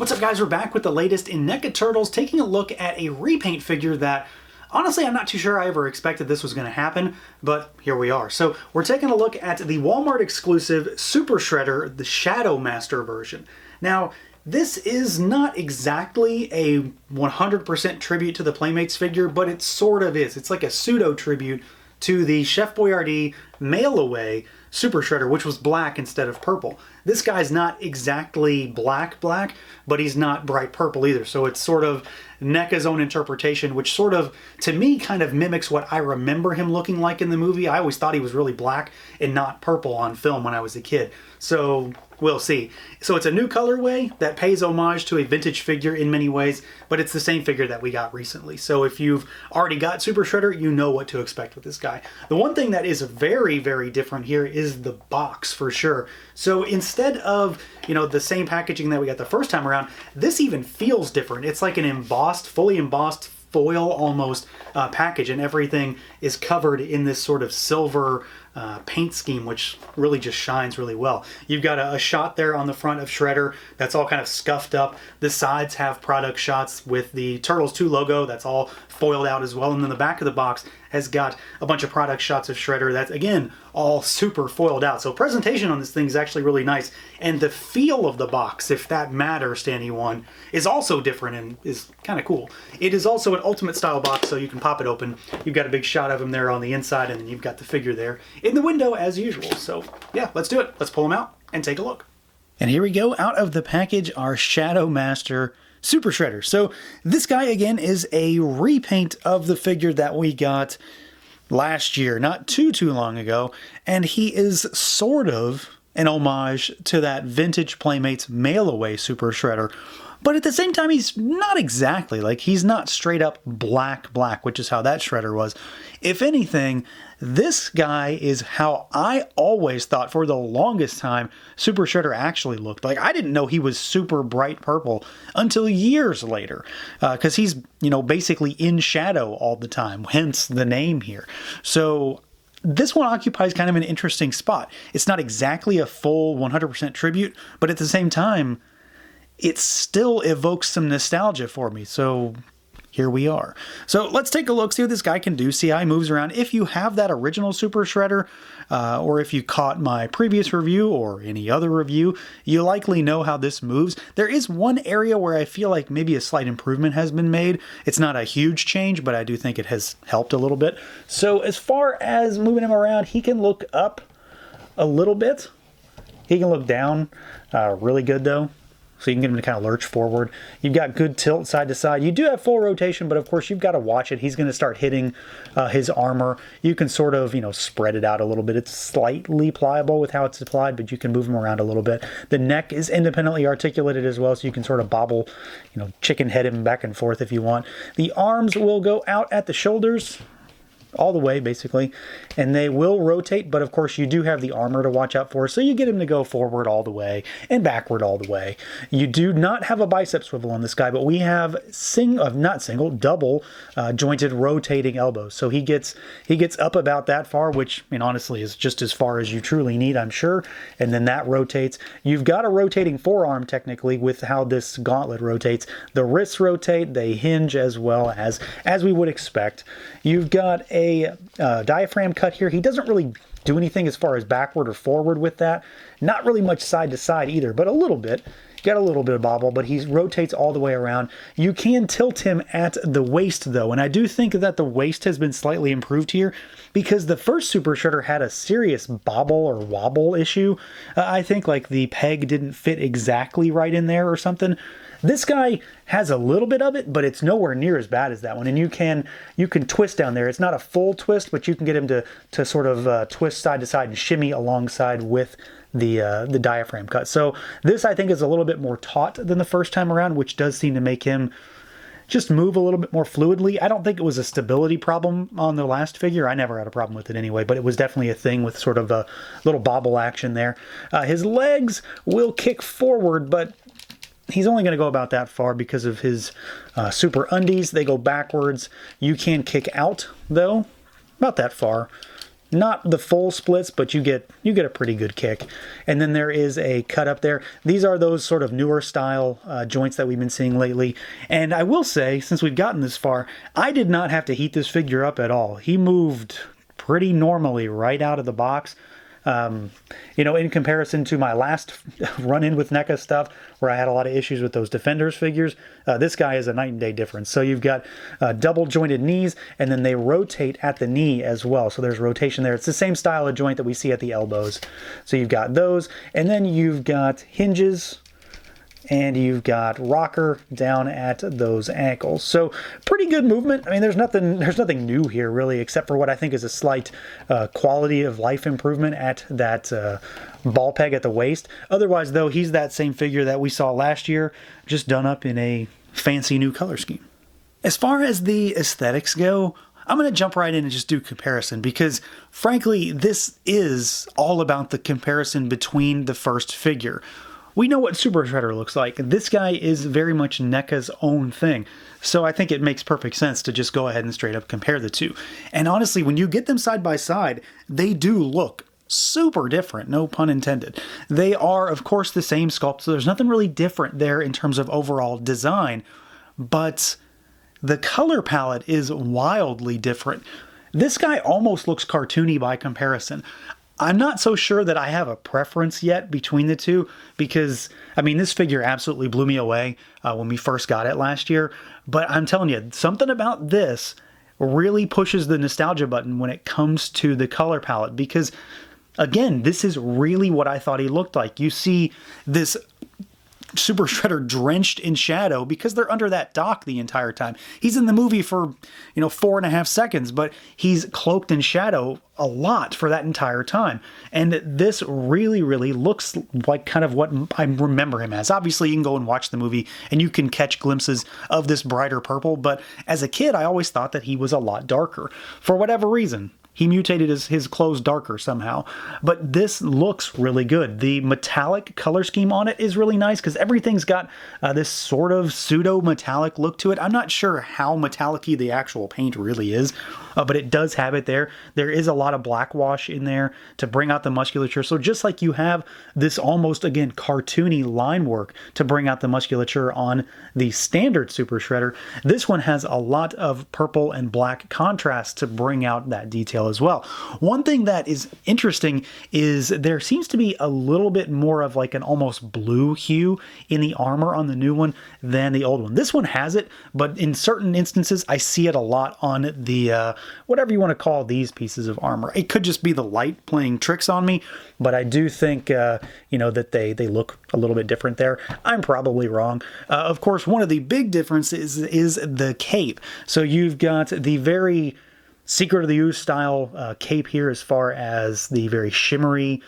What's up, guys? We're back with the latest in NECA Turtles, taking a look at a repaint figure that, honestly, I'm not too sure I ever expected this was going to happen, but here we are. So we're taking a look at the Wal-Mart exclusive Super Shredder, the Shadow Master version. Now, this is not exactly a 100% tribute to the Playmates figure, but it sort of is. It's like a pseudo-tribute to the Chef Boyardee mail-away Super Shredder, which was black instead of purple. This guy's not exactly black, but he's not bright purple either. So it's sort of NECA's own interpretation, which sort of, to me, kind of mimics what I remember him looking like in the movie. I always thought he was really black and not purple on film when I was a kid. So we'll see. So it's a new colorway that pays homage to a vintage figure in many ways, but it's the same figure that we got recently. So if you've already got Super Shredder, you know what to expect with this guy. The one thing that is very, very different here is the box, for sure. So instead of, the same packaging that we got the first time around, this even feels different. It's like an embossed, fully embossed foil almost package, and everything is covered in this sort of silver paint scheme, which really just shines really well. You've got a shot there on the front of Shredder that's all kind of scuffed up. The sides have product shots with the Turtles 2 logo that's all foiled out as well, and then the back of the box has got a bunch of product shots of Shredder that's, again, all super foiled out. So presentation on this thing is actually really nice, and the feel of the box, if that matters to anyone, is also different and is kind of cool. It is also an Ultimate style box, so you can pop it open. You've got a big shot of him there on the inside, and then you've got the figure there in the window as usual. So yeah, let's do it. Let's pull him out and take a look. And here we go, out of the package, our Shadow Master Super Shredder. So this guy, again, is a repaint of the figure that we got last year, not too long ago, and he is sort of an homage to that vintage Playmates mail-away Super Shredder. But at the same time, he's not exactly. Like, he's not straight up black, which is how that Shredder was. If anything, this guy is how I always thought for the longest time Super Shredder actually looked. Like, I didn't know he was super bright purple until years later. Because he's, basically in shadow all the time, hence the name here. So this one occupies kind of an interesting spot. It's not exactly a full 100% tribute, but at the same time, it still evokes some nostalgia for me, so here we are. So let's take a look, see what this guy can do, see how he moves around. If you have that original Super Shredder, or if you caught my previous review or any other review, you likely know how this moves. There is one area where I feel like maybe a slight improvement has been made. It's not a huge change, but I do think it has helped a little bit. So as far as moving him around, he can look up a little bit. He can look down really good, though. So you can get him to kind of lurch forward. You've got good tilt side to side. You do have full rotation, but of course you've got to watch it. He's going to start hitting his armor. You can sort of, spread it out a little bit. It's slightly pliable with how it's applied, but you can move him around a little bit. The neck is independently articulated as well, so you can sort of bobble, chicken head him back and forth if you want. The arms will go out at the shoulders, all the way basically, and they will rotate, but of course you do have the armor to watch out for, so you get him to go forward all the way and backward all the way. You do not have a bicep swivel on this guy, but we have double jointed rotating elbows, so he gets up about that far, which honestly is just as far as you truly need, I'm sure, and then that rotates. You've got a rotating forearm technically with how this gauntlet rotates. The wrists rotate, they hinge as well as we would expect. You've got a diaphragm cut here. He doesn't really do anything as far as backward or forward with that. Not really much side to side either, but a little bit. Got a little bit of bobble, but he rotates all the way around. You can tilt him at the waist, though, and I do think that the waist has been slightly improved here because the first Super Shredder had a serious bobble or wobble issue. I think like the peg didn't fit exactly right in there or something. This guy has a little bit of it, but it's nowhere near as bad as that one. And you can twist down there. It's not a full twist, but you can get him to sort of twist side to side and shimmy alongside with the diaphragm cut. So this, I think, is a little bit more taut than the first time around, which does seem to make him just move a little bit more fluidly. I don't think it was a stability problem on the last figure. I never had a problem with it anyway, but it was definitely a thing with sort of a little bobble action there. His legs will kick forward, but he's only going to go about that far because of his super undies. They go backwards. You can kick out, though, about that far. Not the full splits, but you get a pretty good kick. And then there is a cut up there. These are those sort of newer style joints that we've been seeing lately. And I will say, since we've gotten this far, I did not have to heat this figure up at all. He moved pretty normally right out of the box. You know, in comparison to my last run-in with NECA stuff, where I had a lot of issues with those Defenders figures, this guy is a night and day difference. So you've got double jointed knees, and then they rotate at the knee as well. So there's rotation there. It's the same style of joint that we see at the elbows. So you've got those, and then you've got hinges, and you've got rocker down at those ankles. So pretty good movement. I mean, there's nothing new here really, except for what I think is a slight quality of life improvement at that ball peg at the waist. Otherwise, though, he's that same figure that we saw last year, just done up in a fancy new color scheme. As far as the aesthetics go, I'm going to jump right in and just do comparison, because frankly, this is all about the comparison between the first figure. We know what Super Shredder looks like. This guy is very much NECA's own thing. So I think it makes perfect sense to just go ahead and straight up compare the two. And honestly, when you get them side by side, they do look super different, no pun intended. They are, of course, the same sculpt, so there's nothing really different there in terms of overall design, but the color palette is wildly different. This guy almost looks cartoony by comparison. I'm not so sure that I have a preference yet between the two, because, I mean, this figure absolutely blew me away when we first got it last year. But I'm telling you, something about this really pushes the nostalgia button when it comes to the color palette, because, again, this is really what I thought he looked like. You see this Super Shredder drenched in shadow because they're under that dock the entire time. He's in the movie for, 4.5 seconds, but he's cloaked in shadow a lot for that entire time. And this really, really looks like kind of what I remember him as. Obviously, you can go and watch the movie and you can catch glimpses of this brighter purple, but as a kid, I always thought that he was a lot darker. For whatever reason, he mutated his clothes darker somehow, but this looks really good. The metallic color scheme on it is really nice because everything's got this sort of pseudo-metallic look to it. I'm not sure how metallic-y the actual paint really is, but it does have it there. There is a lot of black wash in there to bring out the musculature. So just like you have this almost, again, cartoony line work to bring out the musculature on the standard Super Shredder, this one has a lot of purple and black contrast to bring out that detail as well. One thing that is interesting is there seems to be a little bit more of like an almost blue hue in the armor on the new one than the old one. This one has it, but in certain instances I see it a lot on the whatever you want to call these pieces of armor. It could just be the light playing tricks on me, but I do think that they look a little bit different there. I'm probably wrong. Of course, one of the big differences is the cape. So you've got the very Secret of the Ooze style cape here, as far as the very shimmery,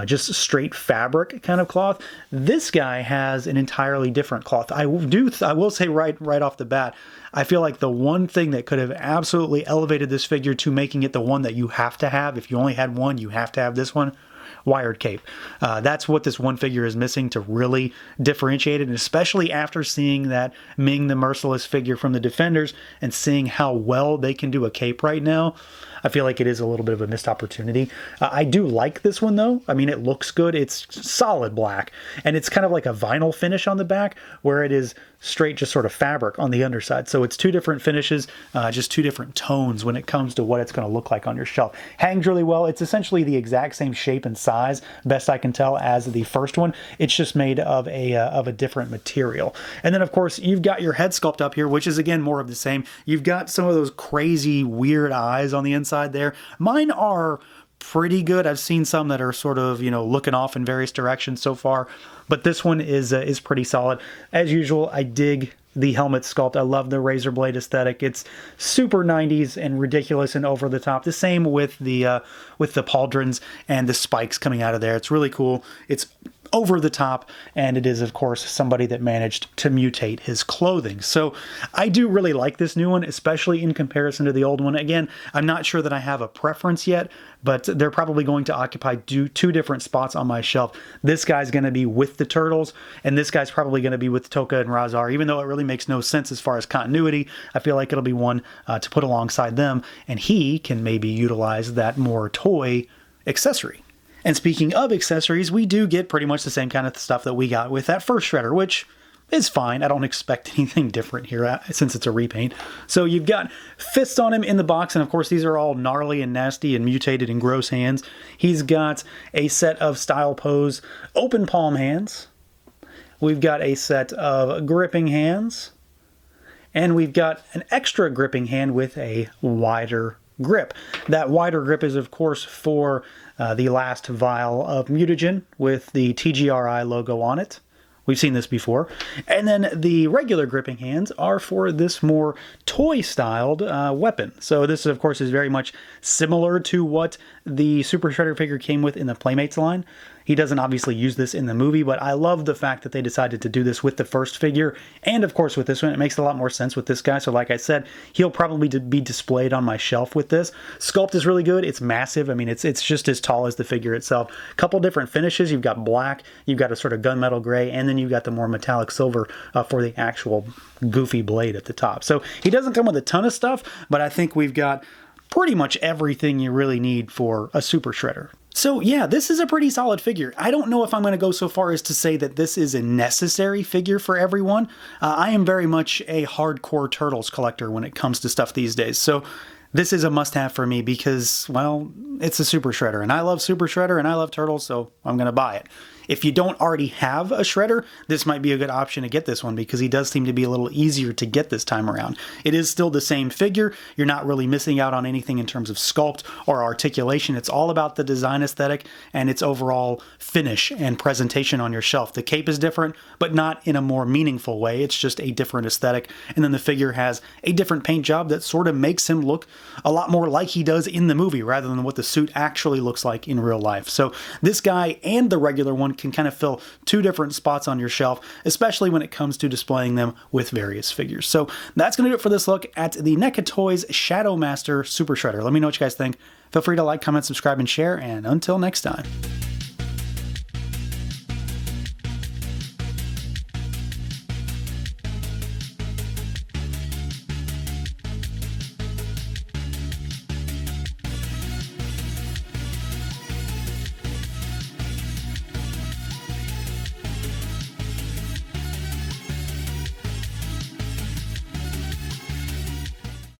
just straight fabric kind of cloth. This guy has an entirely different cloth. I will say right off the bat, I feel like the one thing that could have absolutely elevated this figure to making it the one that you have to have, if you only had one, you have to have this one, wired cape. That's what this one figure is missing to really differentiate it, and especially after seeing that Ming the Merciless figure from the Defenders and seeing how well they can do a cape right now, I feel like it is a little bit of a missed opportunity. I do like this one though. I mean, it looks good. It's solid black, and it's kind of like a vinyl finish on the back, where it is straight just sort of fabric on the underside. So it's two different finishes, just two different tones when it comes to what it's going to look like on your shelf. Hangs really well. It's essentially the exact same shape and size, best I can tell, as the first one. It's just made of a different material. And then of course you've got your head sculpt up here, which is again more of the same. You've got some of those crazy weird eyes on the inside there. Mine are pretty good. I've seen some that are sort of, looking off in various directions so far, but this one is pretty solid. As usual, I dig the helmet sculpt. I love the razor blade aesthetic. It's super 90s and ridiculous and over the top. The same with the pauldrons and the spikes coming out of there. It's really cool. It's over the top, and it is, of course, somebody that managed to mutate his clothing. So I do really like this new one, especially in comparison to the old one. Again, I'm not sure that I have a preference yet, but they're probably going to occupy two different spots on my shelf. This guy's going to be with the Turtles, and this guy's probably going to be with Tokka and Rahzar. Even though it really makes no sense as far as continuity, I feel like it'll be one to put alongside them, and he can maybe utilize that more toy accessory. And speaking of accessories, we do get pretty much the same kind of stuff that we got with that first Shredder, which is fine. I don't expect anything different here since it's a repaint. So you've got fists on him in the box, and of course these are all gnarly and nasty and mutated and gross hands. He's got a set of style pose open palm hands. We've got a set of gripping hands. And we've got an extra gripping hand with a wider grip. That wider grip is, of course, for the last vial of mutagen with the TGRI logo on it. We've seen this before. And then the regular gripping hands are for this more toy-styled weapon. So this, of course, is very much similar to what the Super Shredder figure came with in the Playmates line. He doesn't obviously use this in the movie, but I love the fact that they decided to do this with the first figure, and of course with this one. It makes a lot more sense with this guy, so like I said, he'll probably be displayed on my shelf with this. Sculpt is really good. It's massive. I mean, it's just as tall as the figure itself. A couple different finishes. You've got black, you've got a sort of gunmetal gray, and then you've got the more metallic silver for the actual goofy blade at the top. So he doesn't come with a ton of stuff, but I think we've got pretty much everything you really need for a Super Shredder. So yeah, this is a pretty solid figure. I don't know if I'm going to go so far as to say that this is a necessary figure for everyone. I am very much a hardcore Turtles collector when it comes to stuff these days. So this is a must-have for me because, well, it's a Super Shredder, and I love Super Shredder, and I love Turtles, so I'm going to buy it. If you don't already have a Shredder, this might be a good option to get this one because he does seem to be a little easier to get this time around. It is still the same figure. You're not really missing out on anything in terms of sculpt or articulation. It's all about the design aesthetic and its overall finish and presentation on your shelf. The cape is different, but not in a more meaningful way. It's just a different aesthetic. And then the figure has a different paint job that sort of makes him look a lot more like he does in the movie rather than what the suit actually looks like in real life. So this guy and the regular one can kind of fill two different spots on your shelf, especially when it comes to displaying them with various figures. So that's going to do it for this look at the NECA Toys Shadow Master Super Shredder. Let me know what you guys think. Feel free to like, comment, subscribe, and share, and until next time.